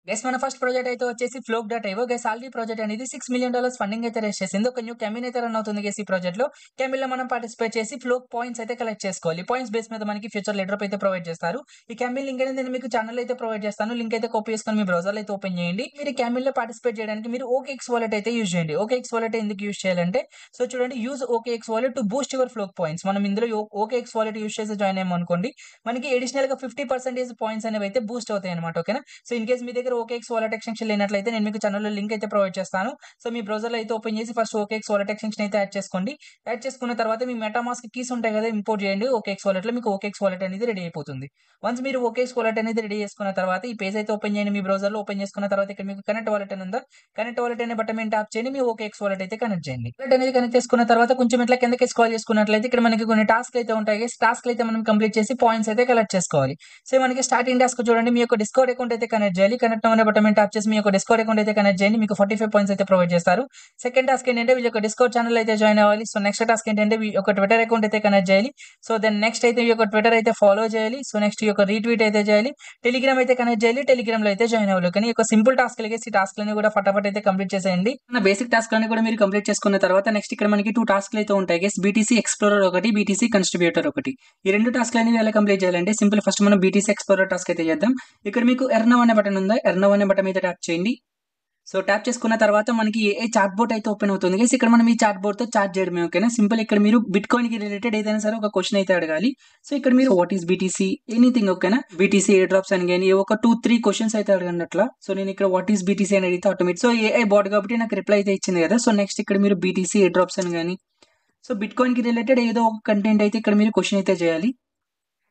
Guys మన first project అయితే వచ్చేసి Flock.io. గైస్ ఆల్రెడీ ప్రాజెక్ట్ అనేది $6 million ఫండింగ్ అయితే రేస్ చేసింది. ఒక న్యూ క్యాంపెయిన్ అయితే రన్ అవుతుంది గైస్ ఈ ప్రాజెక్ట్ లో. క్యాంపెయిన్ లో మనం పార్టిసిపేట్ చేసి ఫ్లోక్ పాయింట్స్ అయితే కలెక్ట్ చేసుకోవాలి. పాయింట్స్ బేస్ మీద మనకి ఫ్యూచర్ లెటర్ అయితే ప్రొవైడ్ చేస్తారు. ఈ క్యాంపెయిన్ లింక్ అనేది నేను మీకు ఛానల్ అయితే ప్రొవైడ్ చేస్తాను. లింక్ అయితే కాపీ చేసుకొని మీ బ్రౌజర్ అయితే ఓపెన్ చేయండి. మీరు ఈ క్యాంపెయిన్ లో పార్టిసిపేట్ చేయడానికి మీరు OKX వాలెట్ అయితే యూజ్ చేయండి. OKX వాలెట్ ఎందుకు యూజ్ చేయాలంటే సో చూడండి, use OKX wallet to boost your flock points. మనం ఇందులో OKX వాలెట్ యూజ్ చేసి జాయిన్ అయ్యాం అనుకోండి, మనకి అడిషనల్ గా 50% పాయింట్స్ అనేవి అయితే బూస్ట్ అవుతాయి అనమాట. ఓకేనా. సో ఇన్ కేస్ మీ దగ్గర OKX వాలెట్ ఎక్స్టెన్షన్ లేనట్లయితే నేను మీకు ఛానల్లో లింక్ అయితే ప్రొవైడ్ చేస్తాను. సో మీ బ్రౌజర్ లో అయితే ఓపెన్ చేసి ఫస్ట్ OKX వాలెట్ ఎక్స్టెన్షన్ అయితే యాడ్ చేసుకోండి. యాడ్ చేసుకున్న తర్వాత మీ మెటామాస్క్ కీస్ ఉంటాయి కదా, ఇంపోర్ట్ చేయండి OKX వాలెట్ లో. మీకు OKX వాలెట్ అనేది రెడీ అయిపోతుంది. వన్స్ మీరు OKX వాలెట్ అనేది రెడీ చేసుకున్న తర్వాత ఈ పేజ్ అయితే ఓపెన్ చేయండి. మీ బ్రౌజర్ లో ఓపెన్ చేసుకున్న తర్వాత ఇక్కడ మీకు కనెక్ట్ వాలెట్ అని ఉందా, కనెక్ట్ వాలెట్ అనే బటన్ మీద ట్యాప్ చేయండి. మీ OKX వాలెట్ అయితే కనెక్ట్ చేయండి. వాలెట్ అనేది కనెక్ట్ చేసుకున్న తర్వాత కొంచెం ఇట్లా కిందకి స్క్రాల్ చేసుకున్నట్లయితే ఇక్కడ మనకి కొన్ని టాస్క్ అయితే ఉంటాయి. టాస్క్ అయితే మనం కంప్లీట్ చేసి పాయింట్స్ అయితే కలెక్ట్ చేసుకోవాలి. సో మనకి స్టార్టింగ్ టాస్క్ చూడండి, మీ యొక్క డిస్కౌంట్ అకౌంట్ అయితే కనెక్ట్ చేయాలి. కనెక్ట్ అనే బటన్ మీద ట్యాప్ చేసి మీ యొక్క డిస్కౌంట్ అకౌంట్ అయితే కనెక్ట్ చేయండి. మీకు 45 పాయింట్స్ అయితే ప్రొవైడ్ చేస్తారు. సెకండ్ టాస్క్ ఏంటంటే వీళ్ళ యొక్క డిస్కౌంట్ ఛానల్ అయితే జాయిన్ అవ్వాలి. సో నెక్స్ట్ టాస్క్ ఏంటంటే మీ యొక్క ట్విట్టర్ అకౌంట్ అయితే కనెక్ట్ చేయాలి. సో దెన్ నెక్స్ట్ అయితే ఈ యొక్క ట్విట్టర్ అయితే ఫాలో చేయాలి. సో నెక్స్ట్ ఈ యొక్క రీట్వీట్ అయితే చేయాలి. టెలిగ్రామ్ అయితే కనెక్ట్ చేయాలి. టెలిగ్రామ్ లో అయితే జాయిన్ అవ్వాలి. కానీ ఈ యొక్క సింపుల్ టాస్క్ ఈ టాస్క్ లని కూడా ఫటాఫట్ అయితే కంప్లీట్ చేసేయండి. నా బేసిక్ టాస్క్ లని కూడా మీరు కంప్లీట్ చేసుకున్న తర్వాత నెక్స్ట్ ఇక్కడ మనకి 2 టాస్క్లు అయితే ఉంటాయి గైస్. BTC ఎక్స్ప్లోరర్ ఒకటి, BTC కన్స్ట్రిబ్యూటర్ ఒకటి. ఈ 2 టాస్క్లు అనేవి ఎలా కంప్లీట్ చేయాలంటే సింపుల్. ఫస్ట్ మనం BTC ఎక్స్ప్లోరర్ టాస్క్ అయితే చేద్దాం. ఇక్కడ మీకు ఎర్న్ నౌ అనే బటన్ ఉందా, ఎర్న్ నౌ అనే బటన్ మీద ట్యాప్ చేయండి. సో ట్యాప్ చేసుకున్న తర్వాత మనకి ఏ చాట్ బోర్డ్ అయితే ఓపెన్ అవుతుంది గైస్. ఇక్కడ మనం ఈ చాట్ బోర్డ్ తో చాట్ చేయడమే. ఓకేనా. సింపుల్. ఇక్కడ మీరు బిట్ కాయిన్ కి రిలేటెడ్ ఏదైనా సరే ఒక క్వశ్చన్ అయితే అడగాలి. సో ఇక్కడ మీరు వాట్ ఈస్ BTC ఎనీథింగ్. ఓకేనా. BTC ఎయిర్ డ్రాప్స్ అని కానీ ఒక 2-3 క్వశ్చన్స్ అయితే అడగండి అట్లా. సో నేను ఇక్కడ వాట్ ఈస్ BTC అని అడిగితే ఆటోమేటిక్ సో AI బాట్ కాబట్టి నాకు రిప్లై అయితే ఇచ్చింది కదా. సో నెక్స్ట్ ఇక్కడ మీరు BTC ఎయిర్ డ్రాప్స్ అని కానీ సో బిట్ కాయిన్ కి రిలేటెడ్ ఏదో ఒక కంటెంట్ అయితే ఇక్కడ మీరు క్వశ్చన్ అయితే చేయాలి.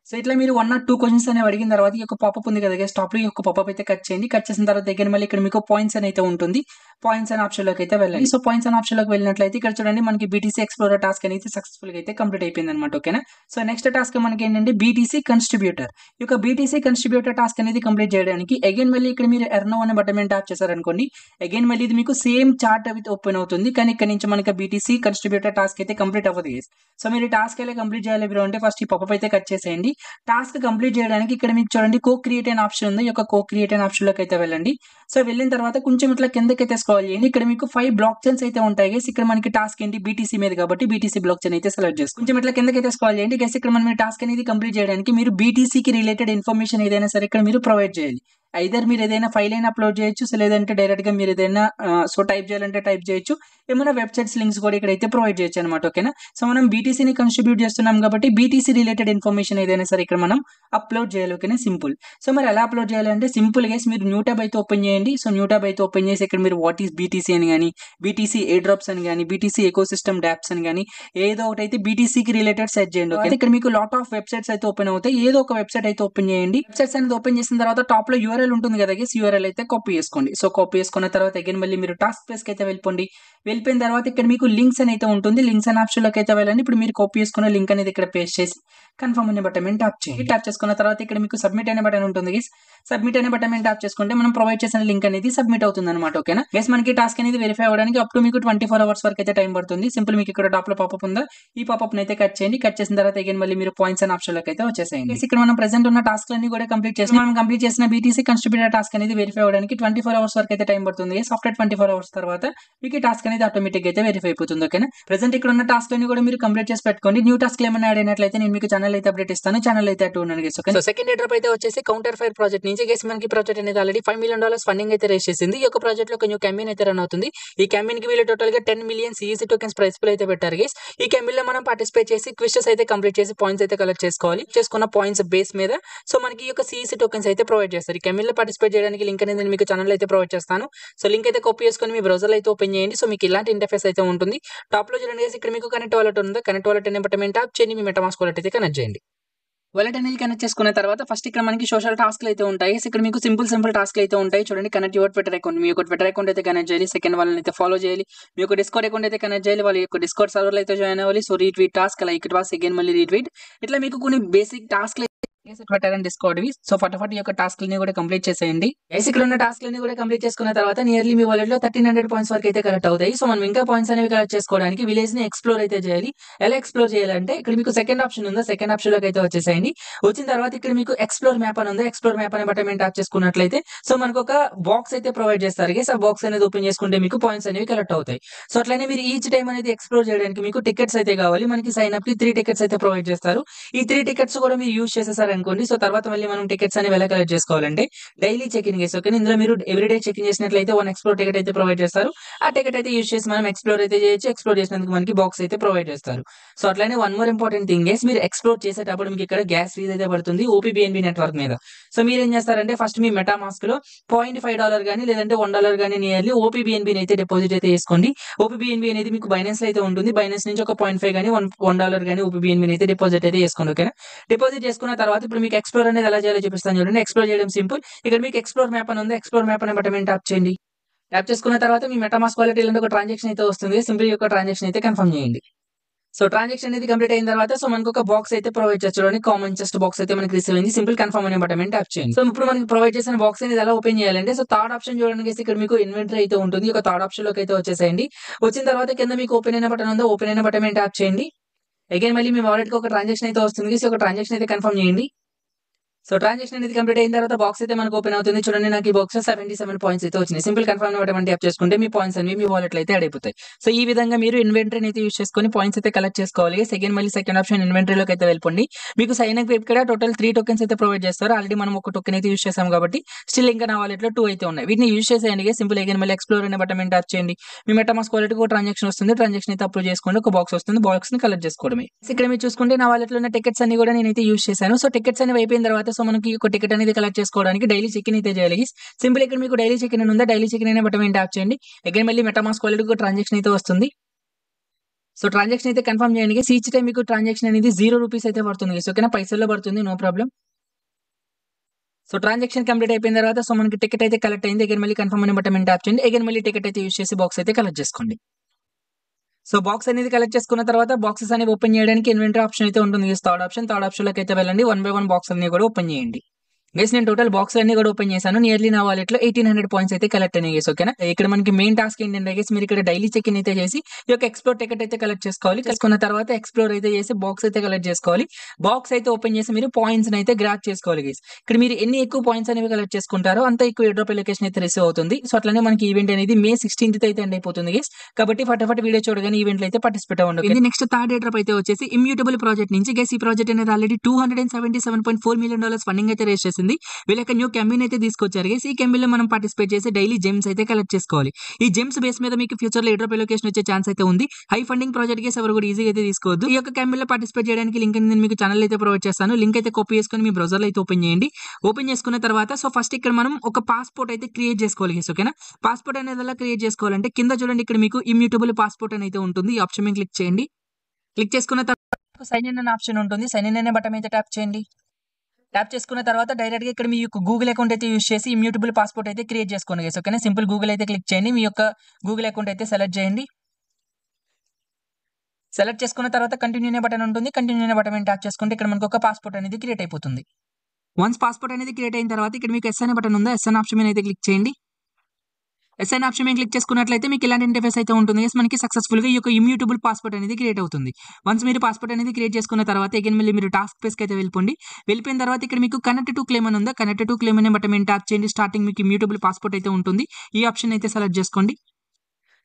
సో ఇట్లా మీరు 1 or 2 క్వశ్చన్స్ అనేవి అడిగిన తర్వాత ఈ యొక్క పాపప్ ఉంది కదా గైస్, టాప్ లో ఈ యొక్క పాపప్ అయితే కట్ చేయండి. కట్ చేసిన తర్వాత దగ్గర మళ్ళీ ఇక్కడ మీకు పాయింట్స్ అని అయితే ఉంటుంది. పాయింట్స్ అనే ఆప్షన్ లోకి అయితే వెళ్ళండి. సో పాయింట్స్ అనే ఆప్షన్ లోకి వెళ్ళినట్లయితే ఇక్కడ చూడండి మనకి BTC ఎక్స్ప్లోరర్ టాస్క్ అనేది సక్సెస్ఫుల్ గా అయితే కంప్లీట్ అయిపోయింది అనమాట. ఓకేనా. సో నెక్స్ట్ టాస్క్ మనకి ఏంటంటే BTC కన్స్ట్రిబ్యూటర్. ఈ యొక్క BTC కన్స్ట్రిబ్యూటర్ టాస్క్ అనేది కంప్లీట్ చేయడానికి అగైన్ మళ్ళీ ఇక్కడ మీరు ఎర్న్ నౌ అనే బటన్ మీద ట్యాప్ చేశారనుకోండి, అగైన్ మళ్ళీ ఇది మీకు సేమ్ చార్ట్ అయితే ఓపెన్ అవుతుంది. కానీ ఇక్కడ నుంచి మనకి BTC కన్స్ట్రిబ్యూటర్ టాస్క్ అయితే కంప్లీట్ అవ్వదు గైస్. సో మీరు టాస్క్ ఎలా కంప్లీట్ చేయాలి బ్రో అంటే ఫస్ట్ ఈ పాపప్ అయితే కట్ చేసేయండి. టాస్క్ కంప్లీట్ చేయడానికి ఇక్కడ మీకు చూడండి కో క్రియేట్ అనే ఆప్షన్ ఉంది. ఈ యొక్క కో క్రియేట్ అనే ఆప్షన్ లోకి అయితే వెళ్ళండి. సో వెళ్ళిన తర్వాత కొంచెం ఇట్లా కిందకైతే స్క్రాల్ చేయండి. ఇక్కడ మీకు 5 బ్లాక్ చైన్స్ అయితే ఉంటాయి గైస్. ఇక్కడ మనకి టాస్క్ ఏంటి BTC మీద కాబట్టి BTC బ్లాక్ చైన్ అయితే సెలెక్ట్ చేసుకోండి. కొంచెం ఇట్లా కిందకైతే స్క్రాల్ చేయండి గైస్. ఇక్కడ మనం టాస్క్ అనేది కంప్లీట్ చేయడానికి మీరు BTC కి రిలేటెడ్ ఇన్ఫర్మేషన్ ఏదైనా సరే ఇక్కడ మీరు ప్రొవైడ్ చేయాలి. ఐదర్ మీరు ఏదైనా ఫైల్ అయినా అప్లోడ్ చేయొచ్చు, సో లేదంటే డైరెక్ట్ గా మీరు ఏదైనా సో టైప్ చేయాలంటే టైప్ చేయొచ్చు. ఏమైనా వెబ్సైట్స్ లింక్స్ కూడా ఇక్కడ అయితే ప్రొవైడ్ చేయొచ్చు అనమాట. ఓకేనా. సో మనం BTC ని కన్స్ట్రిబ్యూట్ చేస్తున్నాం కాబట్టి BTC రిలేటెడ్ ఇన్ఫర్మేషన్ ఏదైనా సరే ఇక్కడ మనం అప్లోడ్ చేయాలి. ఓకేనా. సింపుల్. సో మరి ఎలా అప్లోడ్ చేయాలంటే సింపుల్ గా మీరు న్యూ ట్యాబ్ అయితే ఓపెన్ చేయండి. సో న్యూ ట్యాబ్ అయితే ఓపెన్ చేసి ఇక్కడ మీరు వాట్ ఈస్ BTC అని కానీ BTC ఎయిర్ డ్రాప్స్ అని కానీ BTC ఎకో సిస్టమ్ డాప్స్ అని కానీ ఏదో ఒకటి అయితే BTC కి రిలేటెడ్ సెర్చ్ చేయండి. ఓకే. ఇక్కడ మీకు లాట్ ఆఫ్ వెబ్సైట్స్ అయితే ఓపెన్ అవుతాయి. ఏదో ఒక వెబ్సైట్ అయితే ఓపెన్ చేయండి. వెబ్సైట్స్ అనేది ఓపెన్ చేసిన తర్వాత టాప్ లో URL ఉంటుంది కదా గైస్, URL అయితే కాపీ చేసుకోండి. సో కాపీ చేసుకున్న తర్వాత అగైన్ మళ్ళీ మీరు టాస్క్ ప్లేస్ కి అయితే వెళ్ళిపోండి. వెళ్ళిపోయిన తర్వాత ఇక్కడ మీకు లింక్స్ అని అయితే ఉంటుంది. లింక్స్ అనే ఆప్షన్ లోకి అయితే వెళ్ళండి. ఇప్పుడు మీరు కాపీ చేసుకున్న లింక్ అనేది ఇక్కడ పేస్ట్ చేసి కన్ఫర్మ్ అనే బటన్ మీద ట్యాప్ చేయండి. ట్యాప్ చేసుకున్న తర్వాత ఇక్కడ మీకు సబ్మిట్ అనే బటన్ ఉంటుంది గైస్. సబ్మిట్ అనే బటన్ మీద ట్యాప్ చేసుకుంటే మనం ప్రొవైడ్ చేసిన లింక్ అనేది సబ్మిట్ అవుతుంది అనమాట. ఓకేనా. గైస్ మనకి టాస్క్ అనేది వెరిఫై అవ్వడానికి అప్ టు మీకు 24 hours వరకు అయితే టైం పడుతుంది. సింపుల్. మీకు ఇక్కడ టాప్ లో పాపప్ ఉందా, ఈ పాపప్ అయితే కట్ చేయండి. కట్ చేసిన తర్వాత అగైన్ మళ్ళీ మీరు పాయింట్స్ అనే ఆప్షన్ లోకి అయితే వచ్చేసేయండి. ఇక్కడ మనం ప్రెసెంట్ ఉన్న టాస్క్ అన్ని కూడా కంప్లీట్ చేసి మనం కంప్లీట్ చేసిన BTC కన్స్ట్రిబ్యూటర్ టాస్క్ అనేది వెరిఫై అవ్వడానికి 24 hours వరకు అయితే టైం పడుతుంది. ఆఫ్టర్ 24 hours తర్వాత మీకు ఈ టాస్క్ అనేది ఆటోమేటిక్ అయితే వెరిఫై అయిపోతుంది. ఓకేనా. ప్రెసెంట్ ఇక్కడ ఉన్న టాస్క్ అన్ని కూడా మీరు కంప్లీట్ చేసి పెట్టుకోండి. న్యూ టాస్క్ ఏమైనా యాడ్ అయినట్లయితే నేను మీకు ఛానల్ అయితే అప్డేట్ ఇస్తాను. ఛానల్ అయితే అటు ఉన్నాను guys. Okay. So second drop అయితే వచ్చేసి కౌంటర్ ఫైర్ ప్రాజెక్ట్ నుంచి గైస్ మనకి ప్రాజెక్ట్ అనేది ఆల్రెడీ $5 million ఫండింగ్ అయితే రేస్ చేసింది. ఈ యొక్క ప్రాజెక్ట్ లో ఒక న్యూ క్యాంపెయిన్ అయితే రన్ అవుతుంది. ఈ క్యాంపెయిన్ కి వీళ్ళు టోటల్ గా 10 million CEC tokens price pool అయితే పెట్టారు గైస్. ఈ క్యాంపెయిన్ లో మనం పార్టిసిపేట్ చేసి క్విజెస్ అయితే కంప్లీట్ చేసి పాయింట్స్ అయితే కలెక్ట్ చేసుకోవాలి. చేసుకున్న పాయింట్స్ బేస్ మీద సో మనకి ఈ యొక్క CEC టోకెన్స్ అయితే ప్రొవైడ్ చేస్తారు. ఈ క్యాంపెయిన్ లో పార్టిసిపేట్ చేయడానికి లింక్ అనేది నేను మీకు ఛానల్ అయితే ప్రొవైడ్ చేస్తాను. సో లింక్ అయితే కాపీ చేసుకొని మీ బ్రౌజర్ అయితే ఓపెన్ చేయండి. సో మీకు ఇలాంటి ఇంటర్ఫేస్ అయితే ఉంటుంది. టాప్ లో చూడండి గైస్, ఇక్కడ మీకు కనెక్ట్ వాలెట్ ఉంది. కనెక్ట్ వాలెట్ అనే బటన్ మీద ట్యాప్ చేయండి. మీ మెటామాస్క్ వాలెట్ అయితే కనెక్ట్ చేయండి. వాలెట్ అనేది కనెక్ట్ చేసుకున్న తర్వాత ఫస్ట్ ఇక్కడ మనకి సోషల్ టాస్క్లు అయితే ఉంటాయి. ఇక్కడ మీకు సింపుల్ టాస్క్లు అయితే ఉంటాయి. చూడండి, కనెక్ట్ యువర్ ట్విట్టర్ అకౌంట్. మీ యొక్క ట్విట్టర్ అకౌంట్ అయితే కనెక్ట్ చేయాలి. సెకండ్ వాళ్ళని అయితే ఫాలో చేయాలి. మీ యొక్క డిస్కౌంట్ అకౌంట్ అయితే కనెక్ట్ చేయాలి. వాళ్ళ యొక్క డిస్కౌంట్ సర్వర్లో అయితే జాయిన్ అవ్వాలి. So retweet task, like task, again మళ్ళీ రీట్వీట్. ఇట్లా మీకు కొన్ని బేసిక్ టాస్క్లు ట్విట్టర్ అండ్ డిస్కార్డ్ వి. సో ఫటాఫట్ ఈ యొక్క టాస్క్‌లని కూడా కంప్లీట్ చేసేయండి. గైస్ ఇక్కడ ఉన్న టాస్క్‌లని కూడా కంప్లీట్ చేసుకున్న తర్వాత నియర్లీ మీ వాలెట్‌లో 1300 పాయింట్స్ వరకు అయితే కలెక్ట్ అవుతాయి. సో మనం ఇంకా పాయింట్స్ అనేవి కలెక్ట్ చేసుకోవడానికి విలేజ్‌ని ఎక్స్‌ప్లోర్ అయితే చేయాలి. ఎలా ఎక్స్‌ప్లోర్ చేయాలంటే ఇక్కడ మీకు సెకండ్ ఆప్షన్ ఉందా, సెకండ్ ఆప్షన్‌లోకి అయితే వచ్చేసేయండి. వచ్చిన తర్వాత ఇక్కడ మీకు ఎక్స్‌ప్లోర్ మ్యాప్ అని ఉంది. ఎక్స్‌ప్లోర్ మ్యాప్ అనే బటన్ మీద ట్యాప్ చేసుకున్నట్లయితే సో మనకు ఒక బాక్స్ అయితే ప్రొవైడ్ చేస్తారు గైస్. ఆ బాక్స్ అనేది ఓపెన్ చేసుకుంటే మీకు పాయింట్స్ అనేవి కలెక్ట్ అవుతాయి. సో అట్లనే మీరు ఈచ్ టైమ్ అనేది ఎక్స్‌ప్లోర్ చేయడానికి మీకు టికెట్స్ అయితే కావాలి. మనకి సైన్ అప్‌కి 3 టికెట్స్ అయితే ప్రొవైడ్ చేస్తారు. ఈ 3 టికెట్స్ కూడా మీరు యూజ్ చేసేసారనుకోండి. సో తర్వాత మళ్ళీ మనం టికెట్స్ అనేవి ఎలా కలెక్ట్ చేసుకోవాలంటే డైలీ చెక్ ఇన్ గైస్. ఓకేనా, ఇందులో మీరు ఎవ్రీడే చెక్ ఇన్ చేసినట్లయితే 1 ఎక్స్‌ప్లోర్ టికెట్ అయితే ప్రొవైడ్ చేస్తారు. ఆ టికెట్ అయితే యూజ్ చేసి మనం ఎక్స్‌ప్లోర్ అయితే చేయొచ్చు. ఎక్స్‌ప్లోర్ చేసినందుకు మనకి బాక్స్ అయితే ప్రొవైడ్ చేస్తారు. సో అట్లనే one more important thing guys, మీరు ఎక్స్‌ప్లోర్ చేసేటప్పుడు మీకు ఇక్కడ గ్యాస్ ఫీజ్ అయితే పడుతుంది ఓపీబీఎన్బీ నెట్వర్క్ మీద. సో మీరేం చేస్తారంటే ఫస్ట్ మీ మెటామాస్క్‌లో $0.5 గాని లేదంటే $1 గాని నియర్లీ ఓపీబీఎన్బీని అయితే డిపాజిట్ అయితే చేసుకోండి. ఓపీబీఎన్బీ అనేది మీకు బైనాన్స్‌లో అయితే ఉంటుంది. బైనాన్స్ నుంచి ఒక $0.5 గాని $1 గాని ఓపీబీఎన్బీని అయితే డిపాజిట్ అయితే చేసుకోండి. ఓకేనా, డిపాజిట్ చేసుకున్న తర్వాత ఇప్పుడు మీకు ఎక్స్‌ప్లోర్ అనేది ఎలా చేయాలో చూపిస్తాను చూడండి. ఎక్స్‌ప్లోర్ చేయడం సింపుల్. ఇక్కడ మీకు ఎక్స్‌ప్లోర్ మ్యాప్ అని ఉంది. ఎక్స్‌ప్లోర్ మ్యాప్ అనే బటన్ మీద ట్యాప్ చేయండి. ట్యాప్ చేసుకున్న తర్వాత మీ మెటామాస్క్ వాలెట్ ఇలాంటి ఒక ట్రాన్సాక్షన్ అయితే వస్తుంది. సింపుల్ ఈ యొక్క ట్రాన్సాక్షన్ అయితే కన్ఫర్మ్ చేయండి. సో ట్రాన్సాక్షన్ అనేది కంప్లీట్ అయిన తర్వాత సో మనకు ఒక బాక్స్ అయితే ప్రొవైడ్ చేస్తారు చూడండి. కామన్ చెస్ట్ బాక్స్ అయితే మనకి రిసీవ్ అయింది. సింపుల్ కన్ఫర్మ్ అనే బటన్ మీద ట్యాప్ చేయండి. సో ఇప్పుడు మనకి ప్రొవైడ్ చేసిన బాక్స్ అనేది ఎలా ఓపెన్ చేయాలంటే సో థర్డ్ ఆప్షన్ చూడండి guys, ఇక్కడ మీకు ఇన్వెంటరీ అయితే ఉంటుంది. ఒక థర్డ్ ఆప్షన్ లోకి అయితే వచ్చేసేయండి. వచ్చిన తర్వాత కింద మీకు ఓపెన్ అయిన బటన్ ఉందో ఓపెన్ అయిన బటన్ మీద ట్యాప్ చేయండి. అగైన్ మళ్ళీ మీ వాలెట్ కి ఒక ట్రాన్సాక్షన్ అయితే వస్తుంది. సో ఒక ట్రాన్సాక్షన్ అయితే కన్ఫర్మ్ చేయండి. సో ట్రాన్సాక్షన్ అనేది కంప్లీట్ అయిన తర్వాత బాక్స్ అయితే మనకు ఓపెన్ అవుతుంది. చూడండి నాకు ఈ బాక్స్ 77 పాయింట్స్ అయితే వచ్చినాయి. సింపుల్ కన్ఫర్మ్ బటన్ ట్యాప్ చేసుకుంటే మీ పాయింట్స్ అనేవి మీ వాలెట్ లో అయితే యాడ్ అయిపోతాయి. సో ఈ విధంగా మీరు ఇన్వెంటరీని అయితే యూస్ చేసుకొని పాయింట్స్ అయితే కలెక్ట్ చేసుకోవాలి. సెకండ్ మళ్ళీ సెకండ్ ఆప్షన్ ఇన్వెంటరీలోకి అయితే వెళ్ళిపోండి. మీకు సైన్ అప్ ఇక్కడ టోటల్ 3 టోకెన్స్ అయితే ప్రొవైడ్ చేస్తారు. ఆల్రెడీ మనం ఒక టోకెన్ అయితే యూస్ చేసాం కాబట్టి స్టిల్ ఇంకా నా వాలెట్ లో 2 అయితే ఉన్నాయి. వీటిని యూస్ చేసేయండి. సింపుల్ అగైన్ మళ్ళీ ఎక్స్ప్లోర్ అనే బటన్ ట్యాప్ చేయండి. మీ మెటామాస్క్ వాలెట్ కి ఒక ట్రాన్సాక్షన్ వస్తుంది. ట్రాన్సాక్షన్ అయితే అప్రూవ్ చేసుకోండి. ఒక బాక్స్ వస్తుంది. బాక్స్ ని కలెక్ట్ చేసుకోవడమే. ఇక్కడ మీరు చూసుకుంటే నా వాలెట్ లో ఉన్న టికెట్స్ అన్ని కూడా నేనైతే యూస్ చేశాను. సో టికెట్స్ అనేవి అయిపోయిన తర్వాత సో మనకి ఒక టికెట్ అనేది కలెక్ట్ చేసుకోవడానికి డైలీ చెక్ ఇన్ అయితే చేయాలి. సింపుల్ ఇక్కడ మీకు డైలీ చెక్ ఇన్ ఉందా, డైలీ చెక్ ఇన్ అనే బటన్ ట్యాప్ చేయండి. అగైన్ మళ్ళీ మెటామాస్క్ వాలెట్ కి ఒక ట్రాన్సాక్షన్ అయితే వస్తుంది. సో ట్రాన్సాక్షన్ అయితే కన్ఫర్మ్ చేయండి. ఈచ్ టైం మీకు ట్రాన్సాక్షన్ అనేది ₹0 అయితే పడుతుంది. ఓకేనా, పైసల్లో పడుతుంది, no problem. So transaction complete అయిపోయిన తర్వాత సో మనకి టికెట్ అయితే కలెక్ట్ అయింది. అగైన్ మళ్ళీ కన్ఫర్మ్ అనే బటన్ ట్యాప్ చేయండి. అగైన్ మళ్ళీ టికెట్ అయితే యూస్ చేసి బాక్స్ అయితే కలెక్ట్ చేసుకోండి. సో బాక్స్ అనేది కలెక్ట్ చేసుకున్న తర్వాత బాక్సెస్ అనేవి ఓపెన్ చేయడానికి ఇన్వెంటరీ ఆప్షన్ అయితే ఉంటుంది. థర్డ్ ఆప్షన్ లోకి అయితే వెళ్ళండి. 1 బై 1 బాక్స్ అన్ని కూడా ఓపెన్ చేయండి. గైస్ నేను టోటల్ బాక్స్ అన్ని కూడా ఓపెన్ చేశాను. నియర్లీ నా వాలెట్ లో 1800 పాయింట్స్ అయితే కలెక్ట్ అయినాయి గైస్. ఓకేనా, ఇక్కడ మనకి మెయిన్ టాస్క్ ఏంటంటే గైస్ మీరు ఇక్కడ డైలీ చెక్ ఇన్ అయితే చేసి ఈ యొక్క ఎక్స్ప్లోర్ టికెట్ అయితే కలెక్ట్ చేసుకోవాలి. చేసుకున్న తర్వాత ఎక్స్ప్లోర్ అయితే చేసి బాక్స్ అయితే కలెక్ట్ చేసుకోవాలి. బాక్స్ అయితే ఓపెన్ చేసి మీరు పాయింట్స్ అయితే గ్రాప్ చేసుకోవాలి గైస్. ఇక్కడ మీరు ఎన్ని ఎక్కువ పాయింట్స్ అనేవి కలెక్ట్ చేసుకుంటారో అంత ఎక్కువ ఎయిర్ డ్రాప్ లొకేషన్ అయితే రిసీవ్ అవుతుంది. సో అట్లనే మనకి ఈవెంట్ అనేది May 16th అయితే ఎండ్ అయిపోతుంది గైస్. కాబట్టి ఫటాఫట్ వీడియో చూడగానే ఈవెంట్ లో అయితే పార్టిసిపేట్ అవ్వండి. ఇది నెక్స్ట్ థర్డ్ ఎయిర్ డ్రాప్ అయితే వచ్చేసి ఇమ్యూటబుల్ ప్రాజెక్ట్ నుంచి గైస్. ఈ ప్రాజెక్ట్ అనేది ఆల్రెడీ $277.4 million ఫండింగ్ అయితే రేస్ చేసింది. వీళ్ళకి న్యూ క్యాంపెయిన్ అయితే తీసుకొచ్చారు గైస్. ఈ క్యాంపెయిన్ లో మనం పార్టిసిపేట్ చేసి డైలీ జెమ్స్ అయితే కలెక్ట్ చేసుకోవాలి. ఈ జెమ్స్ బేస్ మీద మీకు ఫ్యూచర్ లో ఎయిర్ డ్రాప్ లొకేషన్ వచ్చే ఛాన్స్ అయితే ఉంది. హై ఫండింగ్ ప్రాజెక్ట్ గైస్, ఎవరు కూడా ఈజీగా అయితే తీసుకోవద్దు. ఈ యొక్క క్యాంపెయిన్ లో పార్టిసిపేట్ చేయడానికి లింక్ నేను మీకు ఛానల్ అయితే ప్రొవైడ్ చేస్తాను. లింక్ అయితే కాపీ చేసుకొని మీ బ్రౌజర్ లో అయితే ఓపెన్ చేయండి. ఓపెన్ చేసుకున్న తర్వాత సో ఫస్ట్ ఇక్కడ మనం ఒక పాస్పోర్ట్ అయితే క్రియేట్ చేసుకోవాలి గైస్. ఓకేనా, పాస్పోర్ట్ అనేది ఎలా క్రియేట్ చేసుకోవాలంటే కింద చూడండి ఇక్కడ మీకు ఇమ్యూటబుల్ పాస్పోర్ట్ అని అయితే ఉంటుంది. ఈ ఆప్షన్ మీద క్లిక్ చేయండి. క్లిక్ చేసుకున్న తర్వాత సైన్ ఇన్ అనే ఆప్షన్ ఉంటుంది. సైన్ ఇన్ అనే బటన్ మీద ట్యాప్ చేయండి. ట్యాప్ చేసుకున్న తర్వాత డైరెక్ట్ గా ఇక్కడ మీ యొక్క గూగుల్ అకౌంట్ అయితే యూస్ చేసి ఇమ్యూటబుల్ పాస్పోర్ట్ అయితే క్రియేట్ చేసుకోండి గైస్. ఓకేనా, సింపుల్ గూగుల్ అయితే క్లిక్ చేయండి. మీ యొక్క గూగుల్ అకౌంట్ అయితే సెలెక్ట్ చేయండి. సెలెక్ట్ చేసుకున్న తర్వాత కంటిన్యూ అనే బటన్ ఉంటుంది. కంటిన్యూ అనే బటన్ ట్యాప్ చేసుకుంటే ఇక్కడ మనకు ఒక పాస్పోర్ట్ అనేది క్రియేట్ అయిపోతుంది. వన్స్ పాస్పోర్ట్ అనేది క్రియేట్ అయిన తర్వాత ఇక్కడ మీకు ఎస్ అనే బటన్ ఉందా, ఎస్ అనే ఆప్షన్ మీద అయితే క్లిక్ చేయండి. ఎస్ఐన్ ఆప్షన్ మీద క్లిక్ చేసుకున్నట్లయితే మీకు ఇలాంటి ఇంటర్ఫేస్ అయితే ఉంటుంది. మనకి సక్సెస్ఫుల్ గా ఈ యొక్క ఇమ్యూటబుల్ పాస్పోర్ట్ అనేది క్రియేట్ అవుతుంది. వన్స్ మీరు పాస్పోర్ట్ అనేది క్రియేట్ చేసుకున్న తర్వాత అగైన్ మళ్ళీ మీరు టాస్క్ పేజ్ కి అయితే వెళ్ళిపోండి. వెళ్ళిపోయిన తర్వాత ఇక్కడ మీకు కనెక్ట్ టు క్లెయిమ్ అని ఉందా, కనెక్ట్ టు క్లెయిమ్ అనే బటన్ మీద ట్యాప్ చేయండి. స్టార్టింగ్ మీకు ఇమ్యూటబుల్ పాస్పోర్ట్ అయితే ఉంటుంది. ఈ ఆప్షన్ అయితే సెలెక్ట్ చేసుకోండి.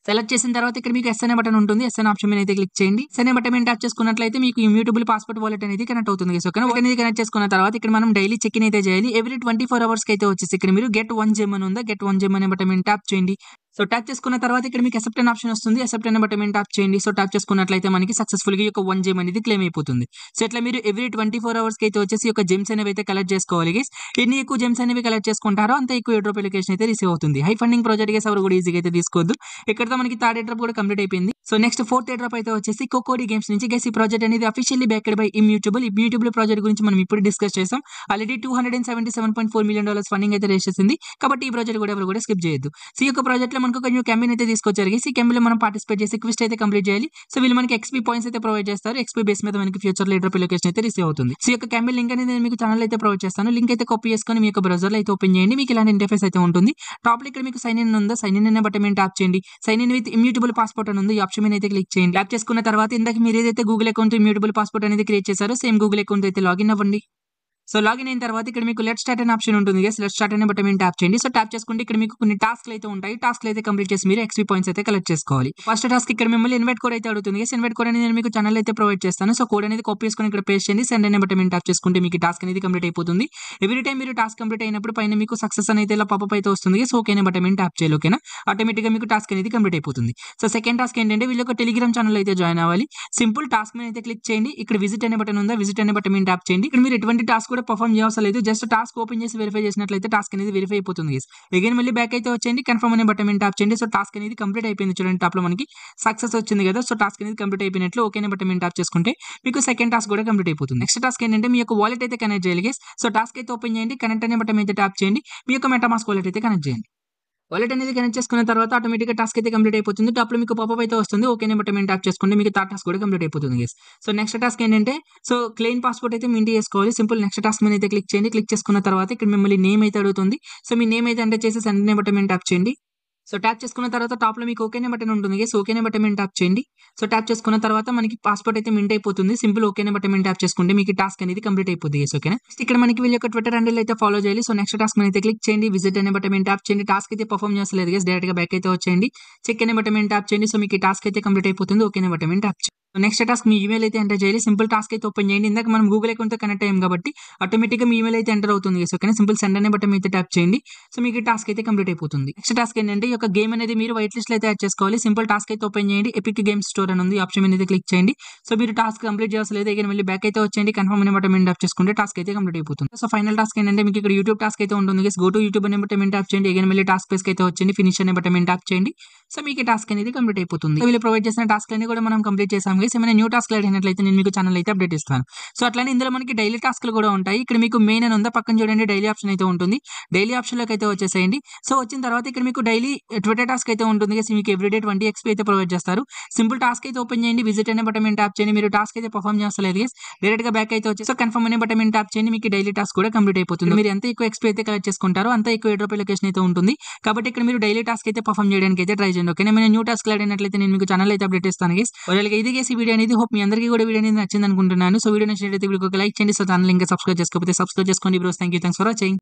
సెలెక్ట్ చేసిన తర్వాత ఇక్కడ మీకు ఎస్ అనే బటన్ ఉంటుంది. ఎస్ అనే ఆప్షన్ మీద అయితే క్లిక్ చేయండి. ఎస్ అనే బటన్ మీద ట్యాప్ చేసుకున్నట్లయితే మీకు ఇమ్యూటబుల్ పాస్పోర్ట్ వాలెట్ అనేది కనెక్ట్ అవుతుంది. సో అనేది కనెక్ట్ చేసుకున్న తర్వాత ఇక్కడ మనం డైలీ చెక్ ఇన్ అయితే చేయాలి. ఎవ్రీ 24 hours కి అయితే వచ్చేసి ఇక్కడ మీరు గెట్ 1 గెమ్ అని ఉందా, గెట్ 1 గెమ్ అనే బటన్ మీద ట్యాప్ చేయండి. సో ట్యాప్ చేసుకున్న తర్వాత ఇక్కడ మీకు అక్సెప్ట్ అనే ఆప్షన్ వస్తుంది. అక్సెప్ట్ అనే బటన్ మీద ట్యాప్ చేయండి. సో ట్యాప్ చేసుకున్నట్లయితే మనకి సక్సెస్ఫుల్ గా ఒక 1 గెమ్ అనేది క్లెయిమ్ అయిపోతుంది. సో ఇట్లా మీరు ఎవ్రీ 24 hours కి అయితే వచ్చేసి ఒక జెమ్స్ అనేవి అయితే కలెక్ట్ చేసుకోవాలి గైస్. ఎన్ని ఎక్కువ జెమ్స్ అనేవి కలెక్ట్ చేసుకుంటారో అంత ఎక్కువ ఎయిర్ డ్రాప్ లొకేషన్ అయితే రిసీవ్ అవుతుంది. హై ఫండింగ్ ప్రాజెక్ట్ గైస్, ఎవరు కూడా ఈజీగా అయితే తీసుకోవద్దు. ఇక్కడతో మనకి థర్డ్ ఎయిర్ డ్రాప్ కూడా కంప్లీట్ అయిపోయింది. So next fourth air drop అయితే వచ్చేసి కోకోడి గేమ్స్ నుంచి గైస్. ఈ ప్రాజెక్ట్ అనేది officially backed by immutable project గురించి మనం ఇప్పుడు డిస్కస్ చేసాం. ఆల్రెడీ $277.4 million ఫండింగ్ అయితే రేస్ చేసింది. కాబట్టి ఈ ప్రాజెక్ట్ కూడా ఎవరు కూడా స్కిప్ చేయొద్దు. సో ఈ యొక్క ప్రాజెక్ట్ లో వీళ్ళు మనకు ఒక న్యూ క్యాంపెయిన్ అయితే తీసుకొచ్చారు గైస్. ఈ క్యాంపెయిన్‌లో మనం పార్టిసిపేట్ చేసి క్విజ్ అయితే కంప్లీట్ చేయాలి. సో వీళ్ళు మనకి ఎక్స్‌పీ పాయింట్స్ అయితే ప్రొవైడ్ చేస్తారు. ఎక్స్‌పీ బేస్ మీద మనకి ఫ్యూచర్‌లో ఎయిర్ డ్రాప్ లొకేషన్ అయితే రిసీవ్ అవుతుంది. సో ఈ యొక్క క్యాంపెయిన్ లింక్ అనేది నేను మీకు ఛానెల్‌లో అయితే ప్రొవైడ్ చేస్తాను. లింక్ అయితే కాపీ చేసుకొని మీ యొక్క బ్రౌజర్‌లో అయితే ఓపెన్ చేయండి. మీకు ఇలాంటి ఇంటర్ఫేస్ అయితే ఉంటుంది. టాప్‌లో ఇక్కడ మీకు సైన్ ఇన్ ఉందా, సైన్ ఇన్ అనే బటన్ మీద ట్యాప్ చేయండి. Sign in with immutable passport అని ఉంది. ఈ ఆప్షన్ మీద అయితే క్లిక్ చేయండి. ట్యాప్ చేసుకున్న తర్వాత ఇందాక మీరు ఏదైతే గూగుల్ అకౌంట్ ఇమ్యూటబుల్ పాస్‌పోర్ట్ అనేది క్రియేట్ చేశారో సేమ్ గూగుల్ అకౌంట్ అయితే లాగిన్ అవ్వండి. సో లాగిన్ అయిన తర్వాత ఇక్కడ మీకు లెట్ స్టార్ట్ అనే ఆప్షన్ ఉంటుంది. లెట్ స్టార్ట్ అనే బటన్ మీద ట్యాప్ చేయండి. సో ట్యాప్ చేసుకుంటే ఇక్కడ మీకు కొన్ని టాస్క్లు అయితే ఉంటాయి. టాస్క్లు అయితే కంప్లీట్ చేసి మీరు ఎక్స్‌పీ పాయింట్స్ అయితే కలెక్ట్ చేసుకోవాలి. ఫస్ట్ టాస్క్ ఇక్కడ మిమ్మల్ని ఇన్వైట్ కోడ్ అయితే అడుగుతుంది. ఇన్వైట్ కోడ్ అనేది నేను మీకు ఛానల్ అయితే ప్రొవైడ్ చేస్తాను. సో కోడ్ అనేది కాపీ చేసుకొని ఇక్కడ పేస్ట్ చేయండి. సెండ్ అనే బటన్ మీద ట్యాప్ చేసుకుంటే మీకు టాస్క్ అనేది కంప్లీట్ అయిపోతుంది. ఎవ్రీ టైం మీరు టాస్క్ కంప్లీట్ అయినప్పుడు పైన మీకు సక్సెస్ అనేది ఇలా పాపప్ అయితే వస్తుంది. సో ఓకే అనే బటన్ మీద ట్యాప్ చేయాలి. ఓకేనా, ఆటోమేటిక్ గా మీకు టాస్క్ అనేది కంప్లీట్ అయిపోతుంది. సో సెకండ్ టాస్క్ ఏంటంటే వీళ్ళు ఒక టెలిగ్రామ్ ఛానల్ అయితే జాయిన్ అవ్వాలి. సింపుల్ టాస్క్ మీద అయితే క్లిక్ చేయండి. ఇక్కడ విజిట్ అనే బటన్ ఉందా, విజిట్ అనే బటన్ మీద ట్యాప్ చేయండి. ఇక్కడ మీరు ఎటువంటి టాస్క్ కూడా పర్ఫామ్ చేయాల్సిన లేదు. జస్ట్ టాస్క్ ఓపెన్ చేసి వెరిఫై చేసినట్లయితే టాస్క్ అనేది వెరిఫై అయిపోతుంది. అగైన్ మళ్ళీ బ్యాక్ అయితే వచ్చేయండి. కన్ఫర్మ్ అనే బటన్ మీద ట్యాప్ చేయండి. సో టాస్క్ అనేది కంప్లీట్ అయిపోయింది. చూడండి టాప్ లో మనకి సక్సెస్ వచ్చింది కదా. సో టాస్క్ అనేది కంప్లీట్ అయిపోయినట్లు ఓకే అనే బటన్ మీద ట్యాప్ చేసుకుంటే మీకు సెకండ్ టాస్క్ కూడా కంప్లీట్ అయిపోతుంది. నెక్స్ట్ టాస్క్ ఏంటంటే మీ యొక్క వాలెట్ అయితే కనెక్ట్ చేయాలి గైస్. సో టాస్క్ అయితే ఓపెన్ చేయండి. కనెక్ట్ అనే బటన్ మీద ట్యాప్ చేయండి. మీ యొక్క మెటామాస్క్ వాలెట్ అయితే కనెక్ట్ చేయండి. వాలెట్ అనేది కనెక్ట్ చేసుకున్న తర్వాత ఆటోమేటిక్‌గా టాస్క్ అయితే కంప్లీట్ అయిపోతుంది. టాప్‌లో మీకు పాపప్ అయితే వస్తుంది. ఓకే అనే బటన్ మీద ట్యాప్ చేసుకుంటే మీకు థర్డ్ టాస్క్ కూడా కంప్లీట్ అయిపోతుంది గైస్. సో నెక్స్ట్ టాస్క్ ఏంటంటే సో క్లెయిమ్ పాస్‌పోర్ట్ అయితే మెయింటైన్ చేసుకోవాలి. సింపుల్ నెక్స్ట్ టాస్క్ మీద అయితే క్లిక్ చేయండి. క్లిక్ చేసుకున్న తర్వాత ఇక్కడ మిమ్మల్ని నేమ్ అయితే అడుగుతుంది. సో మీ నేమ్ అయితే ఎంటర్ చేసి సెండ్ అనే బటన్ మీద ట్యాప్ చేయండి. సో ట్యాప్ చేసుకున్న తర్వాత టాప్‌లో మీకు ఓకే అనే బటన్ ఉంటుంది గైస్. ఓకే అనే బటన్ మీద ట్యాప్ చేయండి. సో ట్యాప్ చేసుకున్న తర్వాత మనకి పాస్‌పోర్ట్ అయితే మింట్ అయిపోతుంది. సింపుల్ ఓకే అనే బటన్ మీద ట్యాప్ చేసుకుంటే మీకు టాస్క్ అనేది కంప్లీట్ అయిపోద్ది గైస్. ఓకేనా, నెక్స్ట్ ఇక్కడ మనకి వీళ్ళ యొక్క ట్విట్టర్ హ్యాండిల్ అయితే ఫాలో చేయాలి. సో నెక్స్ట్ టాస్క్ మీద అయితే క్లిక్ చేయండి. విజిట్ అనే బటన్ మీద ట్యాప్ చేయండి. టాస్క్ అయితే పర్ఫామ్ చేస్తలేదు గైస్. డైరెక్ట్ గా బ్యాక్ అయితే వచ్చేయండి. చెక్ అనే బటన్ మీద ట్యాప్ చేయండి. సో మీకు టాస్క్ అయితే కంప్లీట్ అయిపోతుంది. ఓకే అనే బటన్ మీద ట్యాప్ చేయండి. నెక్స్ట్ టాస్క్ మీ ఈమెయిల్ అయితే ఎంటర్ చేయాలి. సింపుల్ టాస్క్ అయితే ఓపెన్ చేయండి. ఇందాక మనం గూగుల్ అకౌంట్ తో కనెక్ట్ అయ్యాం కాబట్టి ఆటోమేటిక్ గా మీ ఈమెయిల్ అయితే ఎంటర్ అవుతుంది గైస్. ఓకేనా, సింపుల్ సెండ్ అనే బటన్ మీద ట్యాప్ చేయండి. సో మీకు టాస్క్ అయితే కంప్లీట్ అయిపోతుంది. నెక్స్ట్ టాస్క్ ఏంటంటే ఈ యొక్క గేమ్ అనేది మీరు వైట్ లిస్ట్ లో అయితే యాడ్ చేసుకోవాలి. సింపుల్ టాస్క్ అయితే ఓపెన్ చేయండి. ఎపిక్ గేమ్ స్టోర్ అని ఉంది. ఆప్షన్ మీద క్లిక్ చేయండి. సో మీరు టాస్క్ కంప్లీట్ చేయాల్సి అగైన్ మళ్ళీ బ్యాక్ అయితే వచ్చేయండి. కన్ఫర్మ్ అనే బటన్ మీద ట్యాప్ చేసుకుంటే టాస్క్ అయితే కంప్లీట్ అయిపోతుంది. సో ఫైనల్ టాస్క్ ఏంటంటే మీకు ఇక్కడ యూట్యూబ్ టాస్క్ అయితే ఉంటుంది గైస్. గో టు యూట్యూబ్ అనే బటన్ మీద ట్యాప్ చేయండి. అగైన్ మళ్ళీ టాస్క్ పేజ్ అయితే వచ్చేయండి. ఫినిష్ అనే బటన్ మీద ట్యాప్ చేయండి. సో మీకు టాస్క్ అనేది కంప్లీట్ అయిపోతుంది. సో వీళ్ళు ప్రొవైడ్ చేసిన టాస్క్ అన్ని కూడా మనం కంప్లీట్ చేసాం గైస్. ఏమైనా న్యూ టాస్క్ అయినట్లయితే నేను మీకు ఛానల్ అయితే అప్డేట్ ఇస్తాను. సో అట్లానే ఇందులో మనకి డైలీ టాస్క్లు కూడా ఉంటాయి. ఇక్కడ మీకు మెయిన్ అని ఉందా, పక్కన చూడండి డైలీ ఆప్షన్ అయితే ఉంటుంది. డైలీ ఆప్షన్ లోకి అయితే వచ్చేసేయండి. సో వచ్చిన తర్వాత ఇక్కడ మీకు డైలీ ట్విట్టర్ టాస్క్ అయితే ఉంటుంది గైస్. మీకు ఎవ్రీడే 20 XP అయితే ప్రొవైడ్ చేస్తారు. సింపుల్ టాస్క్ అయితే ఓపెన్ చేయండి. విజిట్ అనే బటన్ మీద ట్యాప్ చేయండి. మీరు టాస్క్ అయితే పర్ఫామ్ చేస్తలేదు గైస్. డైరెక్ట్ గా బ్యాక్ అయితే వచ్చి సో కన్ఫర్మ్ అనే బటన్ మీద ట్యాప్ చేయండి. మీకు డైలీ టాస్క్ కూడా కంప్లీట్ అయిపోతుంది. మీరు ఎంత ఎక్కువ XP అయితే కలెక్ట్ చేసుకుంటారో అంత ఎక్కువ ఎయిర్ డ్రాప్ లొకేషన్ అయితే ఉంటుంది. కాబట్టి ఇక్కడ మీరు డైలీ టాస్క్ అయితే పర్ఫామ్ చేయడానికి అయితే ట్రై చేయండి. ఓకే, నేను న్యూ టాస్క్ అయినట్లయితే నేను మీకు ఛానల్ అయితే అప్డేట్ ఇస్తాను గైస్. ఒకవేళ ఇది గైస్ ఈ వీడియో అనేది హోప్ మీ అందరికీ కూడా వీడియో అనేది నచ్చింది అనుకుంటున్నాను. సో వీడియో నచ్చినట్లయితే వీడియోకి ఒక లైక్ చేయండి. సో ఛానల్ ఇంకా సబ్స్క్రైబ్ చేసుకోకపోతే సబ్స్క్రైబ్ చేసుకోండి బ్రోస్. Thanks for watching.